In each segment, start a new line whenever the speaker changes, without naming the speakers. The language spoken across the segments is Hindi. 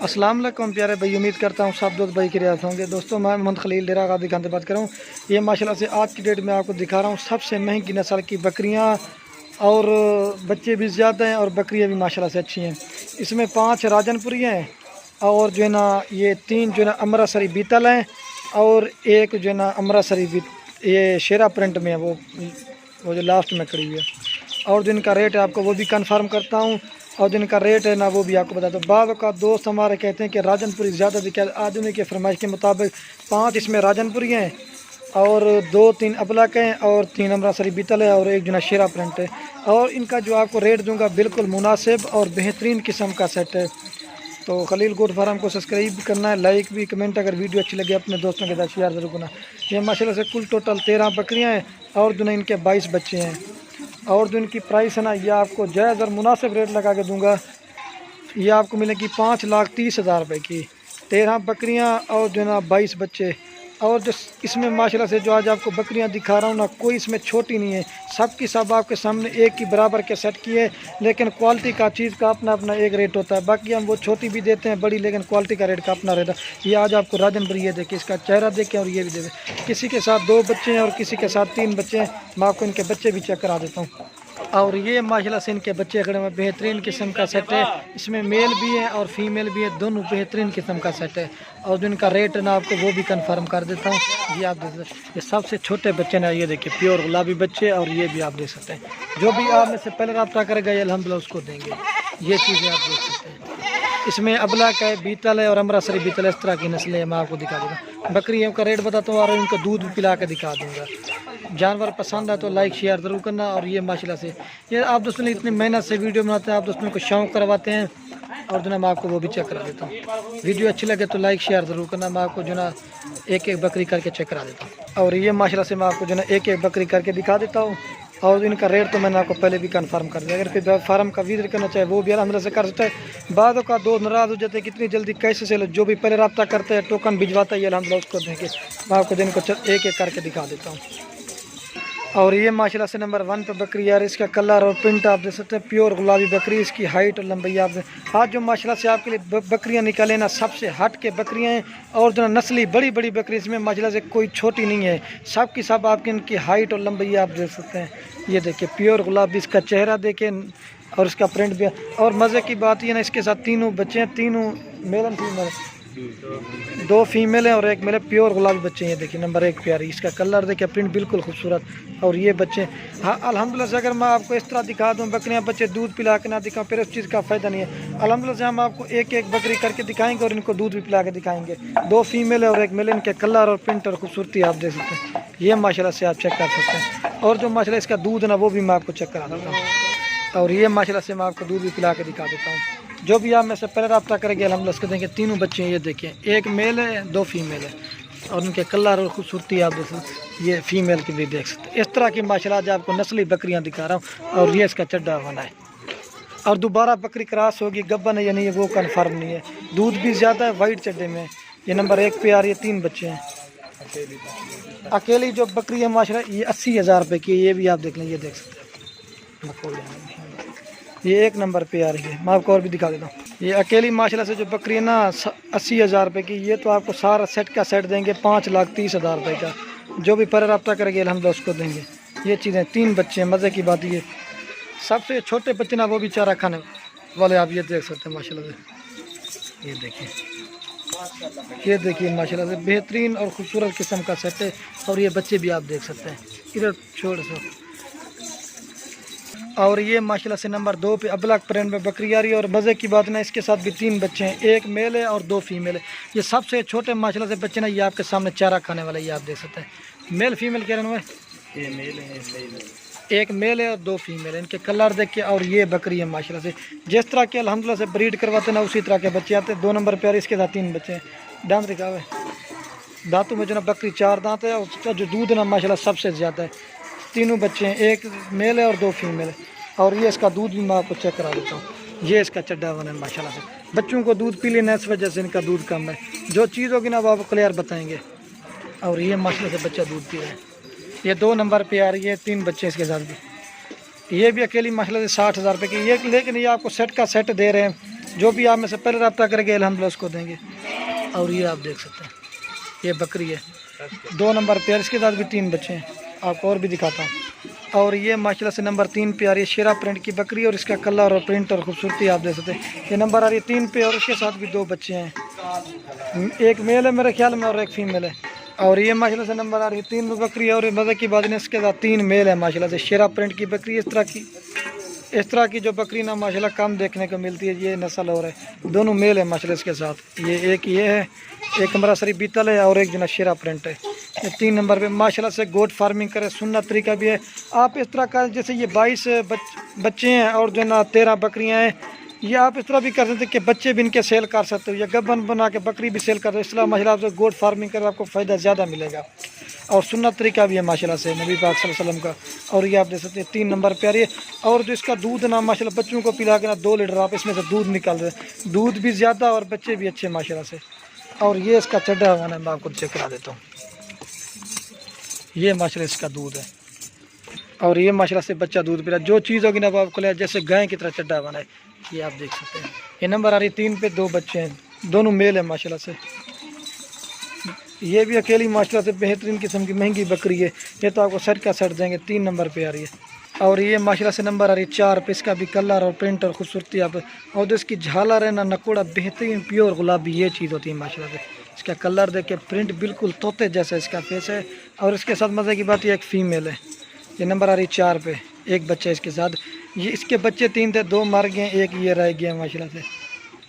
अस्सलाम वालेकुम प्यारे भाई, उम्मीद करता हूँ सब दोस्त भाई की रियायत होंगे। दोस्तों मैं मोहम्मद खलील डेरा गादी खान से बात कर रहा हूँ। ये माशाल्लाह से आज की डेट में आपको दिखा रहा हूँ सबसे महंगी नस्ल की बकरियाँ, और बच्चे भी ज़्यादा हैं और बकरियाँ भी माशाल्लाह से अच्छी हैं। इसमें 5 राजनपुरी हैं और जो है ना ये 3 जो है ना अमृतसरी बीतल हैं और एक जो है ना अमृतसरी ये शेरा प्रिंट में है, वो जो लास्ट में खड़ी हुई है। और जिनका रेट है आपको वो भी कन्फर्म करता हूँ, और जिनका रेट है ना वो भी आपको बताता हूँ। बाद का दोस्त हमारे कहते हैं कि राजनपुरी ज़्यादा दिखा, आदमी के फरमाइश के मुताबिक 5 इसमें राजनपुरी हैं और 2-3 अबलक हैं और 3 अमृतसरी बीतल है और एक जना शेरा प्रिंट है। और इनका जो आपको रेट दूंगा बिल्कुल मुनासिब और बेहतरीन किस्म का सेट है। तो खलील गोट फार्म को सब्सक्राइब करना है, लाइक भी, कमेंट अगर वीडियो अच्छी लगे अपने दोस्तों के साथ शेयर ज़रूर करना। ये माशाल्लाह से कुल टोटल 13 बकरियाँ हैं और जो ना इनके 22 बच्चे हैं। और जो इनकी प्राइस है ना ये आपको जायज़ और मुनासिब रेट लगा के दूंगा। ये आपको मिलेगी 5,30,000 रुपये की 13 बकरियां और जो ना 22 बच्चे। और जो इसमें माशाल्लाह से जो आज आपको बकरियां दिखा रहा हूँ ना, कोई इसमें छोटी नहीं है, सब की सब आपके सामने एक ही बराबर के सेट की है। लेकिन क्वालिटी का चीज़ का अपना अपना एक रेट होता है। बाकी हम वो छोटी भी देते हैं बड़ी, लेकिन क्वालिटी का रेट का अपना रहता है। ये आज आपको राजनपुरी ये देखें, इसका चेहरा देखें और ये भी देखें। किसी के साथ 2 बच्चे हैं और किसी के साथ 3 बच्चे हैं। मैं आपको इनके बच्चे भी चेक करा देता हूँ। और ये माशाल्लाह से इनके बच्चे खड़े हुए बेहतरीन किस्म का सेट है। इसमें मेल भी है और फीमेल भी है, दोनों बेहतरीन किस्म का सेट है। और जो इनका रेट है ना आपको वो भी कंफर्म कर देता हूँ। ये आप देख सकते हैं, ये सबसे छोटे बच्चे ना, ये देखिए प्योर गुलाबी बच्चे, और ये भी आप देख सकते हैं। जो भी आप में से पहले रब्ता करेगा ये अल्हम्दुलिल्लाह उसको देंगे। ये चीज़ें आप देख सकते हैं। इसमें अबलक है, बीतल है और अमृतसरी बीतल है, इस तरह की नस्लें है। मैं आपको दिखा दूँगा बकरियों का रेट बताता हूँ और इनका दूध भी पिला के दिखा दूँगा। जानवर पसंद है तो लाइक शेयर ज़रूर करना। और ये माशाल्लाह से ये आप दोस्तों ने इतनी मेहनत से वीडियो बनाते हैं, आप दोस्तों को शौक़ करवाते हैं। और जो ना मैं आपको वो भी चेक करा देता हूँ। वीडियो अच्छी लगे तो लाइक शेयर ज़रूर करना। मैं आपको जो ना एक एक बकरी करके चेक करा देता हूँ। और ये माशाल्लाह से मैं आपको जो ना एक एक बकरी करके दिखा देता हूँ। और इनका रेट तो मैंने आपको पहले भी कंफर्म कर दिया। अगर कोई फार्म का विजिट करना चाहे वो भी अल्हम्दुलिल्लाह से कर सकता है। बाद का दोस्त नाराज़ हो जाते हैं कितनी जल्दी कैसे से जो भी पहले रब्ता करते हैं टोकन भिजवाता है, अल्हम्दुलिल्लाह उसको देंगे। मैं आपको दिन को एक एक करके दिखा देता हूँ। और ये माशाल्लाह से नंबर 1 पे बकरी यार, इसका कलर और प्रिंट आप देख सकते हैं, प्योर गुलाबी बकरी। इसकी हाइट और लंबाई आप आज जो माशाल्लाह से आपके लिए बकरियां निकाले ना सबसे हट के बकरियां हैं। और जो नस्ली बड़ी बड़ी बकरी इसमें माशाल्लाह से कोई छोटी नहीं है, सब की सब आपकी इनकी हाइट और लंबाई आप देख सकते हैं। ये देखिए प्योर गुलाबी, इसका चेहरा देखें और इसका प्रिंट भी। और मज़े की बात ये ना इसके साथ 3 बच्चे हैं, 3 मेल एंड फीमेल, 2 फीमेल है और एक मेल है। प्योर गुलाबी बच्चे हैं। देखिए नंबर 1 प्यारी, इसका कलर देखिए, प्रिंट बिल्कुल खूबसूरत। और ये बच्चे हाँ अल्हम्दुलिल्लाह से अगर मैं आपको इस तरह दिखा दूँ बकरियाँ बच्चे दूध पिला के ना दिखाऊँ फिर उस चीज़ का फ़ायदा नहीं है। अल्हम्दुलिल्लाह से हम आपको एक एक बकरी करके दिखाएंगे और इनको दूध भी पिला के दिखाएंगे। 2 फीमेल है और एक मेल। इनके कलर और प्रिंट और खूबसूरती आप देख सकते हैं। ये माशाल्लाह से आप चेक कर सकते हैं। और जो माशाल्लाह इसका दूध है ना वो भी मैं आपको चेक करा देता हूँ। और ये माशाल्लाह से मैं आपको दूध भी पिला के दिखा देता हूँ। जो भी आप में से पहले रब्ता करेंगे अल्हम्दुलिल्लाह उसको देंगे। 3 बच्चे हैं, ये देखें, एक मेल है 2 फीमेल है। और उनके कलर और खूबसूरती आप देख सकते, ये फीमेल की भी देख सकते हैं। इस तरह की माशाल्लाह आज आपको नस्ली बकरियां दिखा रहा हूँ। और ये इसका चड्डा बना है। और दोबारा बकरी क्रॉस होगी, गब्बन है या नहीं है वो कन्फर्म नहीं है। दूध भी ज़्यादा है, वाइट चड्डे में। ये नंबर 1 पे आ रही है, 3 बच्चे हैं। अकेली जो बकरी है माशाल्लाह ये 80,000 रुपये की, ये भी आप देख लें, ये देख सकते हैं। ये 1 नंबर पे आ रही है। मैं आपको और भी दिखा देता हूँ। ये अकेली माशाल्लाह से जो बकरी है ना 80,000 रुपये की। ये तो आपको सारा सेट का सेट देंगे 5,30,000 रुपये का। जो भी पर रब्ता करेंगे अल्हम्दुलिल्लाह उसको देंगे। ये चीज़ें 3 बच्चे हैं। मज़े की बात ये सबसे छोटे बच्चे ना वो भी चारा खाने वाले आप ये देख सकते हैं माशाल्लाह से। ये देखिए, ये देखिए माशाल्लाह से बेहतरीन और खूबसूरत किस्म का सेट है। और ये बच्चे भी आप देख सकते हैं, इधर छोड़ सो। और ये माशाल्लाह से नंबर 2 पे अबलक प्रिंट में बकरी आ रही है। और मज़े की बात ना इसके साथ भी 3 बच्चे हैं, एक मेल है और 2 फीमेल है। ये सबसे छोटे माशाल्लाह से बच्चे ना ये आपके सामने चारा खाने वाले, ये आप देख सकते हैं। मेल फीमेल कह रहे हैं, ये मेल है, एक मेल है और 2 फीमेल है। इनके कलर देख के। और ये बकरी है माशाल्लाह से जिस तरह के अल्हम्दुलिल्लाह से ब्रीड करवाते ना उसी तरह के बच्चे आते हैं। 2 नंबर पे आ रही, इसके साथ 3 बच्चे हैं। दांत दिखा हुआ है, दांतों में जो ना बकरी 4 दांत है। और उसका जो दूध ना माशाल्लाह सबसे ज़्यादा है। 3 बच्चे हैं, एक मेल है और 2 फीमेल है। और ये इसका दूध भी मैं आपको चेक करा देता हूँ। ये इसका चड्डा बना है माशाल्लाह से। बच्चों को दूध पी लेना इस वजह से इनका दूध कम है। जो चीज़ होगी ना वो आपको क्लियर बताएंगे। और ये माशाल्लाह से बच्चा दूध पी रहा है। ये 2 नंबर पे आ रही है, 3 बच्चे इसके साथ भी। ये भी अकेली माशाल्लाह से 60,000 रुपये की। ये लेकिन ये आपको सेट का सेट दे रहे हैं जो भी आप में से पहले रब्ता करेंगे अल्हम्दुलिल्लाह उसको देंगे। और ये आप देख सकते हैं ये बकरी है 2 नंबर पे, इसके साथ भी 3 बच्चे हैं, आपको और भी दिखाता हूँ। और ये माशाल्लाह से नंबर 3 पे आ रही है शेरा प्रिंट की बकरी, और इसका कलर और प्रिंट और खूबसूरती आप देख सकते हैं। ये नंबर आ रही है 3 पे, और इसके साथ भी 2 बच्चे हैं, एक मेल है मेरे ख्याल में और एक फीमेल है। और ये माशाल्लाह से नंबर आ रही है 3 में बकरी है, और मज़े की बात नहीं इसके साथ 3 मेल है माशाल्लाह से। शेरा प्रिंट की बकरी इस तरह की जो बकरी ना माशाल्लाह कम देखने को मिलती है, ये नस्ल और है, दोनों मेल है माशाल्लाह इसके साथ। ये है, एक अमृतसरी बीतल है और एक जो ना शेरा प्रिंट है। ये 3 नंबर पे माशाल्लाह से गोट फार्मिंग करे, सुन्नत तरीका भी है। आप इस तरह का जैसे ये 22 बच्चे हैं और जो ना 13 बकरियां हैं, ये आप इस तरह भी कर सकते हैं कि बच्चे भी इनके सेल कर सकते हो, या गब्बन बना के बकरी भी सेल कर दो। इसलिए माशाल्लाह से गोट फार्मिंग करे आपको फ़ायदा ज़्यादा मिलेगा, और सुन्नत तरीका भी है माशाल्लाह से नबी पाक सल्लल्लाहु अलैहि वसल्लम का। और ये आप देख सकते हैं 3 नंबर पे आ रही है। और जो इसका दूध ना माशाल्लाह बच्चों को पिला के ना 2 लीटर आप इसमें से दूध निकाल रहे हैं, दूध भी ज़्यादा और बच्चे भी अच्छे माशाल्लाह से। और ये इसका चड्डा हुआ मैं आपको चेक करा देता हूँ, ये माशाल्लाह इसका दूध है, और ये माशाल्लाह से बच्चा दूध पी रहा है। जो चीज़ होगी ना वो आपको ले जैसे गाय की तरह चड्डा बना है, ये आप देख सकते हैं। ये नंबर आ रही है 3 पे, 2 बच्चे हैं, दोनों मेल है माशाल्लाह से। ये भी अकेली माशाल्लाह से बेहतरीन किस्म की महंगी बकरी है, ये तो आपको सर का सट देंगे। 3 नंबर पे आ रही है। और ये माशाल्लाह से नंबर आ रही है 4 पे, इसका भी कलर और प्रिंट और खूबसूरती आप, और जो इसकी झालर है ना नकोड़ा बेहतरीन प्योर गुलाबी ये चीज़ होती है माशाल्लाह से। इसका कलर देख के प्रिंट बिल्कुल तोते जैसा इसका फेस है। और इसके साथ मज़े की बात ये एक फ़ीमेल है, ये नंबर आ रही है 4 पे, एक बच्चा इसके साथ। ये इसके बच्चे 3 थे, 2 मर गए, एक ये रह गया माशाल्लाह से।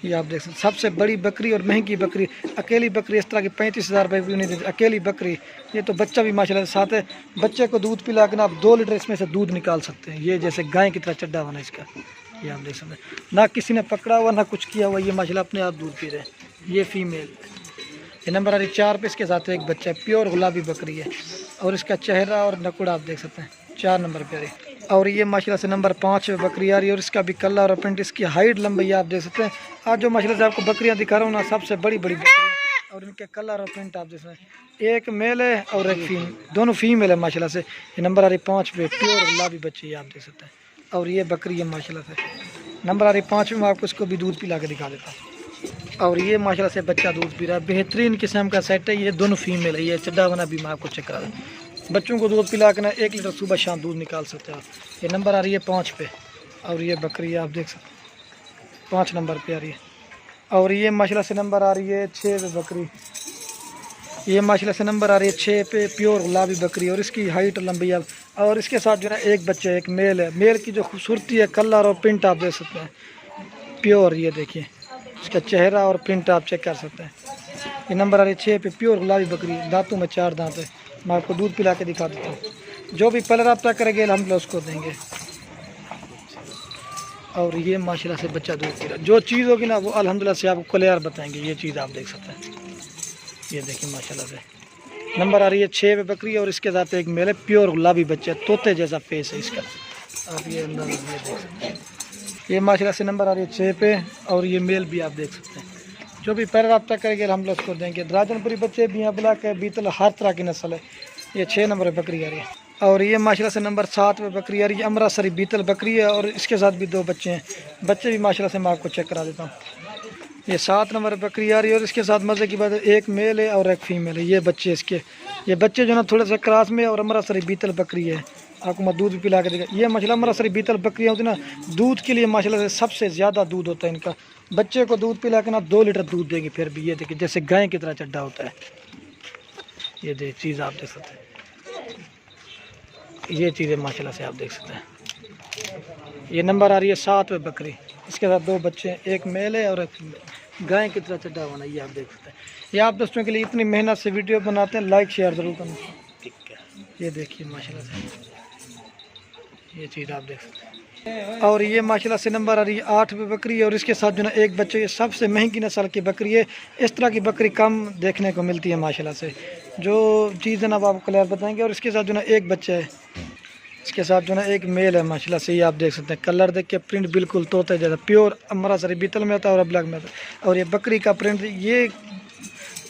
ये आप देख सकते सबसे बड़ी बकरी और महंगी बकरी, अकेली बकरी इस तरह की 35,000 रुपये भी नहीं देती अकेली बकरी। ये तो बच्चा भी माशाल्लाह साथ है, बच्चे को दूध पिला के ना आप 2 लीटर इसमें से दूध निकाल सकते हैं। ये जैसे गाय की तरह चड्डा बना इसका, ये आप देख सकते हैं, ना किसी ने पकड़ा हुआ ना कुछ किया हुआ, ये माशाल्लाह अपने आप दूध पी रहे हैं। ये फीमेल, ये नंबर आ रही 4 पे, इसके साथ एक बच्चा है, प्योर गुलाबी बकरी है, और इसका चेहरा और नकुड़ा आप देख सकते हैं। 4 नंबर पे आ रही। और ये माशाल्लाह से नंबर 5 पे बकरी आ रही है, और इसका भी कलर और प्रिंट, इसकी हाइट लंबाई आप देख सकते हैं। आज जो माशाल्लाह से आपको बकरियां दिखा रहा हूँ ना, सबसे बड़ी बड़ी बकरियां, और इनके कलर और प्रिंट आप देख सकते हैं। एक मेल है और एक फीमेल, दोनों फीमेल है माशाल्लाह से। ये नंबर आ रही 5 पे, प्योर गुलाबी बच्ची है आप देख सकते हैं। और ये बकरी है माशाल्लाह से, नंबर आ रही 5 में, मैं आपको इसको भी दूध पिला के दिखा देता हूँ। और ये माशाल्लाह से बच्चा दूध पी रहा है, बेहतरीन किस्म का सेट है। ये दोनों फीमेल है, ये चड्डा बना भी मैं आपको चेक करा दूँ। बच्चों को दूध पिला के ना 1 लीटर सुबह शाम दूध निकाल सकते हैं आप। ये नंबर आ रही है 5 पे, और ये बकरी आप देख सकते हैं 5 नंबर पे आ रही है। और ये माशाल्लाह से नंबर आ रही है 6 पे बकरी, ये माशाल्लाह से नंबर आ रही है 6 पे, प्योर गुलाबी बकरी, और इसकी हाइट और लंबाई आप, और इसके साथ जो है एक बच्चा है, एक मेल है। मेल की जो खूबसूरती है, कलर और प्रिंट आप देख सकते हैं प्योर, ये देखिए इसका चेहरा और प्रिंट आप चेक कर सकते हैं। ये नंबर आ रही है 6 पे, प्योर गुलाबी बकरी, दांतों में 4 दांत है। मैं आपको दूध पिला के दिखा देता हूँ, जो भी पहले रब्ता करेंगे हम उसको देंगे। और ये माशाल्लाह से बच्चा दूध पी रहा है, जो चीज़ होगी ना वो अल्हम्दुलिल्लाह से आपको क्लियर बताएंगे। ये चीज़ आप देख सकते हैं, ये देखिए माशाल्लाह से नंबर आ रही है 6 पे बकरी, और इसके साथ एक मेल है, प्योर गुलाबी बच्चा, तोते जैसा फेस है इसका, आप ये अंदर ये देख सकते हैं। ये माशाल्लाह से नंबर आ रही है 6 पे, और ये मेल भी आप देख सकते हैं। जो भी पहले रब्ता करेंगे हम लोग उसको देंगे। राजनपुरी बच्चे भी यहाँ ब्लैक है, बीतल, हर तरह की नस्ल है। ये 6 नंबर पे बकरी आ रही है। और ये माशाल्लाह से नंबर 7 पे बकरी आ रही है, अमृतसरी बीतल बकरी है, और इसके साथ भी 2 बच्चे हैं। बच्चे भी माशाल्लाह से मैं आपको चेक करा देता हूँ। ये 7 नंबर पे बकरी आ रही है, और इसके साथ मज़े की बात है एक मेल है और एक फीमेल है। ये बच्चे इसके, ये बच्चे जो ना थोड़े से क्रॉस में, और अमृतसरी बीतल बकरी है। आपको मैं दूध भी पिला के देगा। ये माशाल्लाह अमृतसरी बीतल बकरियाँ होती ना, दूध के लिए माशाल्लाह से सबसे ज़्यादा दूध होता है इनका। बच्चे को दूध पिला के ना 2 लीटर दूध देंगे फिर भी। ये देखिए जैसे गाय की तरह चड्डा होता है। ये देख चीज़ आप देख सकते हैं, ये चीज़ें माशाल्लाह से आप देख सकते हैं। ये नंबर आ रही है 7 पे बकरी, इसके साथ 2 बच्चे हैं, एक मेल है और एक फीमेल। गाय की तरह चड्डा होना, ये आप देख सकते हैं। ये आप दोस्तों के लिए इतनी मेहनत से वीडियो बनाते हैं, लाइक शेयर ज़रूर करना। ठीक है, ये देखिए माशाल्लाह से ये चीज़ आप देख सकते हैं। और ये माशाल्लाह से नंबर आ रही है 8 पे बकरी, और इसके साथ जो ना एक बच्चे, ये सबसे महंगी नस्ल की बकरी है। इस तरह की बकरी कम देखने को मिलती है माशाल्लाह से। जो चीज़ ना आपको क्लियर बताएंगे। और इसके साथ जो ना एक बच्चा है, इसके साथ जो ना एक मेल है माशाल्लाह से। ये आप देख सकते हैं, कलर देख के प्रिंट बिल्कुल तोते जैसा, प्योर अमृतसरी बीतल में होता है और ब्लैक में होता है। और ये बकरी का प्रिंट, ये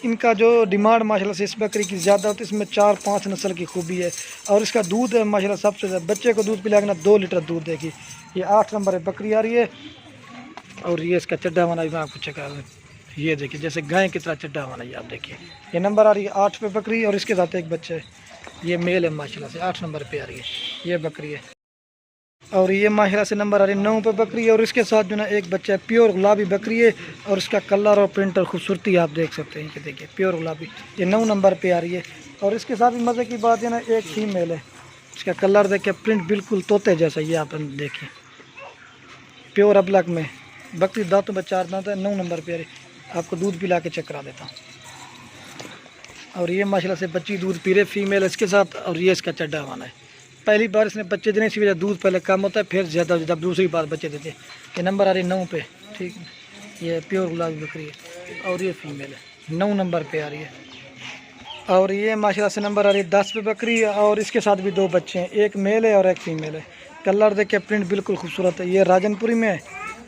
इनका जो डिमांड माशाल्लाह से इस बकरी की ज़्यादा होती है। इसमें 4-5 नस्ल की खूबी है, और इसका दूध है माशाल्लाह सबसे ज़्यादा। बच्चे को दूध पिला के ना 2 लीटर दूध देगी। ये 8 नंबर है बकरी आ रही है। और ये इसका चड्डा बना मैं आपको चेक करा दूँ। ये देखिए जैसे गाय की तरह चड्डा बना, ये आप देखिए। ये नंबर आ रही है 8 पे बकरी और इसके साथ एक बच्चा है। ये मेल है माशाल्लाह से, 8 नंबर पे आ रही है ये बकरी है। और ये माशाल्लाह से नंबर आ रही है 9 पे बकरी है और इसके साथ जो ना एक बच्चा है, प्योर गुलाबी बकरी है। और इसका कलर और प्रिंट और खूबसूरती आप देख सकते हैं। ये देखिए प्योर गुलाबी, ये 9 नंबर पे आ रही है। और इसके साथ भी मज़े की बात है ना, एक फीमेल है। इसका कलर देखिए, प्रिंट बिल्कुल तोते जैसा, ये आप देखिए प्योर अबलक में। बकरी दांतों में 4 दांत है, 9 नंबर पे आ रही। आपको दूध पिला के चेक करा देता हूँ। और ये माशाल्लाह से बच्ची दूध पी रहे, फीमेल इसके साथ। और ये इसका चड्डा वाना है। पहली बार इसने बच्चे देने, इसी वजह दूध पहले कम होता है, फिर ज़्यादा जब दूसरी बार बच्चे देते हैं। ये नंबर आ रही है 9 पे, ठीक है। ये प्योर गुलाबी बकरी है और ये फीमेल है, 9 नंबर पे आ रही है। और ये माशाल्लाह से नंबर आ रही है 10 पे बकरी है और इसके साथ भी 2 बच्चे हैं, एक मेल है और एक फीमेल है। कलर देख के प्रिंट बिल्कुल खूबसूरत है। ये राजनपुरी में है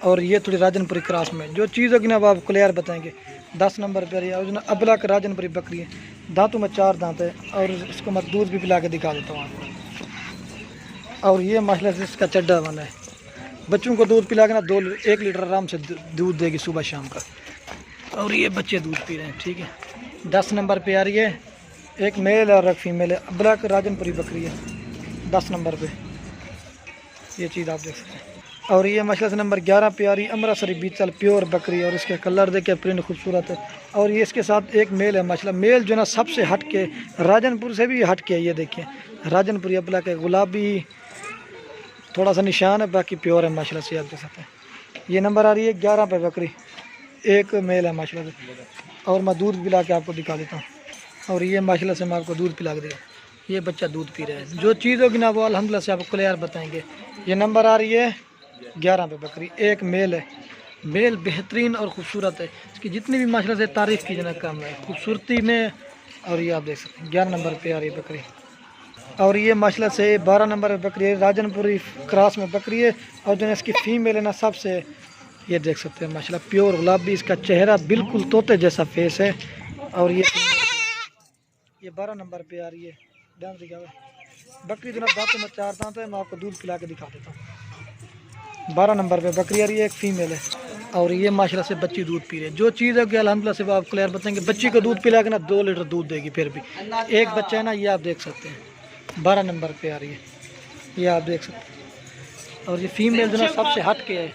और ये थोड़ी राजनपुरी क्रॉस में। जो चीज़ होगी ना वो आप क्लियर बताएंगे। 10 नंबर पे आ रही है और अबलक राजनपुरी बकरी है, दांतों में 4 दांत है। और इसको मैं दूध भी पिला के दिखा देता हूँ आपको। और ये माशाल्लाह से इसका चड्डा बना है। बच्चों को दूध पिला के ना 1 लीटर आराम से दूध देगी सुबह शाम का। और ये बच्चे दूध पी रहे हैं, ठीक है। 10 नंबर पे आ रही है, एक मेल और एक फीमेल है। अबलक राजनपुरी बकरी है 10 नंबर पे, ये चीज़ आप देख सकते हैं। और ये माशाल्लाह से नंबर 11 पे आ रही है, अमृतसरी बीतल प्योर बकरी। और इसके कलर देखे प्रिंट खूबसूरत है। और ये इसके साथ एक मेल है माशाल्लाह। मेल जो ना सबसे हट के, राजनपुर से भी हट के है। ये देखिए राजनपुरी अबलक है, गुलाबी थोड़ा सा निशान है, बाकी प्योर है माशाल्लाह से, आप देख सकते हैं। ये नंबर आ रही है 11 पे बकरी, एक मेल है माशाल्लाह से। और मैं दूध पिला के आपको दिखा देता हूँ। और ये माशाल्लाह से मैं आपको दूध पिला के दिया, ये बच्चा दूध पी रहा है। जो चीज़ होगी ना वो अल्हम्दुलिल्लाह से आपको क्लियर बताएंगे। ये नंबर आ रही है 11 पे बकरी, एक मेल है। मेल बेहतरीन और ख़ूबसूरत है, इसकी जितनी भी माशाल्लाह से तारीफ़ की जाना कम है खूबसूरती में। और ये आप देख सकते हैं 11 नंबर पे आ रही है बकरी। और ये माशाल्लाह से 12 नंबर पे बकरी है, राजनपुरी क्रॉस में बकरी है। और जो है इसकी फीमेल है ना सबसे, ये देख सकते हैं माशाल्लाह प्योर गुलाबी, इसका चेहरा बिल्कुल तोते जैसा फेस है। और ये 12 नंबर पे आ रही है। ध्यान से क्या बकरी जो ना दांतों में 4 दांत है, मैं आपको दूध पिला के दिखा देता हूँ। 12 नंबर पे बकरी आ रही है, एक फीमेल है। और ये माशाल्लाह से बच्ची दूध पी रही है। जो चीज़ है कि अल्हम्दुलिल्लाह से वो आप क्लियर बताएंगे। बच्ची को दूध पिला के ना 2 लीटर दूध देगी फिर भी। एक बच्चा है ना, ये आप देख सकते हैं 12 नंबर पे आ रही है, ये आप देख सकते हैं। और ये फीमेल जो ना सबसे हट के है,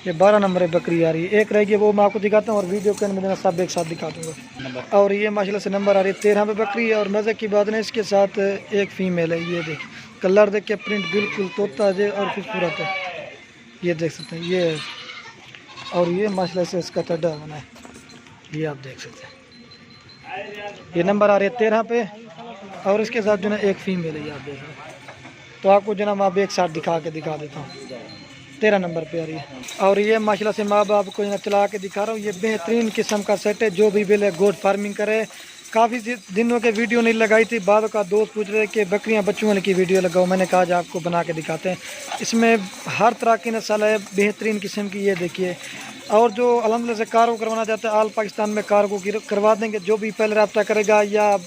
ये 12 नंबर पे बकरी आ रही है। एक रहेगी वो मैं आपको दिखाता हूँ और वीडियो के अंदर सब एक साथ दिखा दूँगा। और ये माशाल्लाह से नंबर आ रही है 13 पे बकरी है। और मज़े की बात नहीं, इसके साथ एक फ़ीमेल है। ये देख कलर देख के प्रिंट बिल्कुल तोता है और खूबसूरत है, ये देख सकते हैं। ये और ये माशाल्लाह से इसका चड्डा बना है, ये आप देख सकते हैं। ये नंबर आ रही है 13 पे और इसके साथ जो ना एक फ़ीमेल है, ये आप देख रहे हैं। तो आपको जो ना मैं एक साथ दिखा देता हूँ। 13 नंबर पे आ रही है। और ये माशाल्लाह से माँ बाप को चला के दिखा रहा हूँ। ये बेहतरीन किस्म का सेट है। जो भी बिल है गोट फार्मिंग करे। काफ़ी दिनों के वीडियो नहीं लगाई थी, बाद का दोस्त पूछ रहे कि बकरियां बच्चों वाली की वीडियो लगाओ। मैंने कहा आज आपको बना के दिखाते हैं। इसमें हर तरह की नस्ल है, बेहतरीन किस्म की, ये देखिए। और जो अल्हम्दुलिल्लाह से कार्गो करवाना चाहते हैं, ऑल पाकिस्तान में कार्गो की करवा देंगे। जो भी पहले रब्ता करेगा या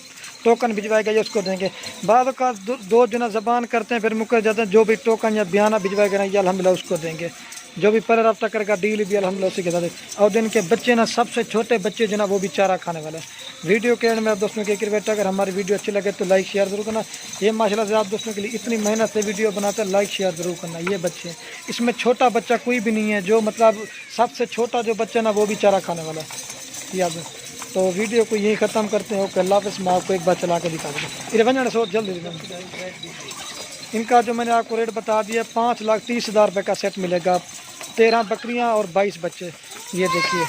टोकन भिजवाएगा या उसको देंगे। बाद का दो जो ना ज़बान करते हैं फिर मुकर जाते हैं। जो भी टोकन या बयाना भिजवाएगा ना, ये अल्हम्दुलिल्लाह उसको देंगे। जो भी पहले रब्ता करेगा डील भी अल्हम्दुलिल्लाह उसी के साथ। और जिनके बच्चे ना सबसे छोटे बच्चे जो ना वो भी चारा खाने वाले हैं। वीडियो के एंड में आप दोस्तों की रिक्वेस्ट है, अगर हमारी वीडियो अच्छी लगे तो लाइक शेयर जरूर करना। ये माशाल्लाह से आप दोस्तों के लिए इतनी मेहनत से वीडियो बनाते हैं, लाइक शेयर जरूर करना। ये बच्चे हैं, इसमें छोटा बच्चा कोई भी नहीं है। जो मतलब सबसे छोटा जो बच्चा ना वो भी चारा खाने वाला है, याद है। तो वीडियो को यही ख़त्म करते हैं। ओके, अल्लाह हाफ़िज़। मैं आपको एक बार चला के दिखा दूँगा। इरे बंजन सो जल्दी। इनका जो मैंने आपको रेट बता दिया, 5,30,000 रुपये का सेट मिलेगा। 13 बकरियां और 22 बच्चे, ये देखिए।